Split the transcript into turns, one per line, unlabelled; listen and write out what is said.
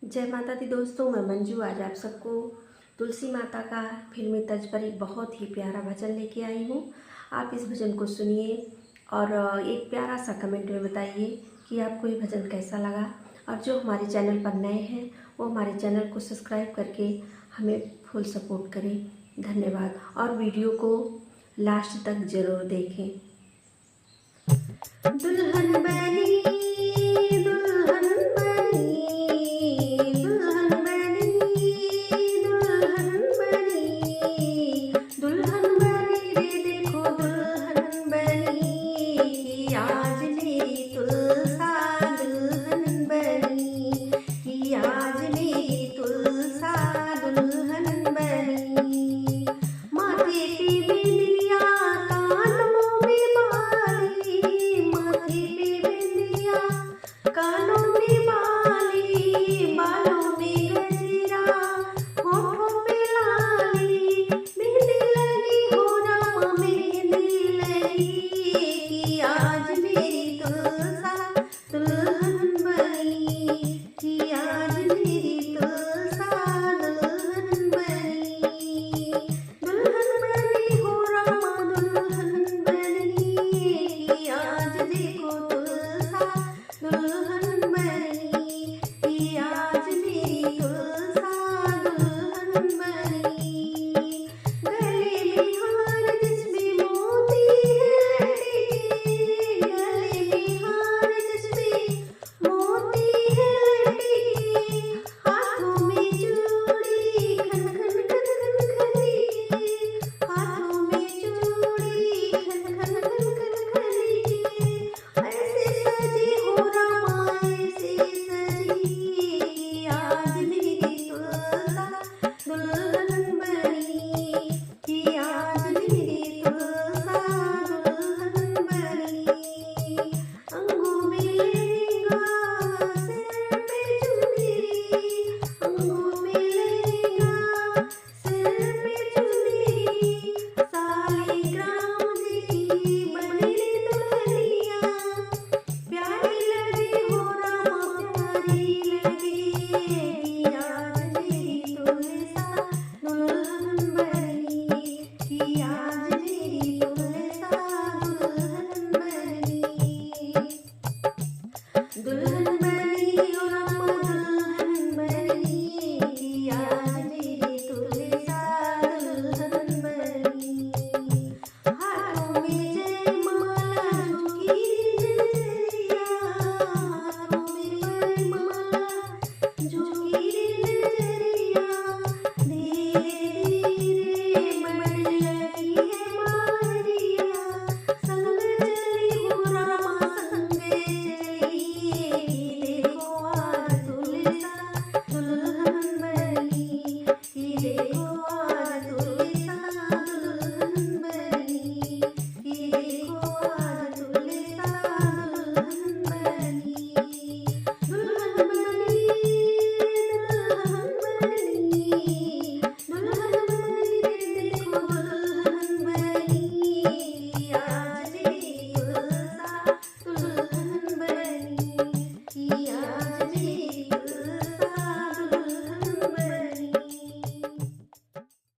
जय माता दी दोस्तों, मैं मंजू आज आप सबको तुलसी माता का फिल्मी तर्ज पर एक बहुत ही प्यारा भजन लेके आई हूँ। आप इस भजन को सुनिए और एक प्यारा सा कमेंट में बताइए कि आपको ये भजन कैसा लगा। और जो हमारे चैनल पर नए हैं वो हमारे चैनल को सब्सक्राइब करके हमें फुल सपोर्ट करें। धन्यवाद और वीडियो को लास्ट तक ज़रूर देखें। दुल्हन बनी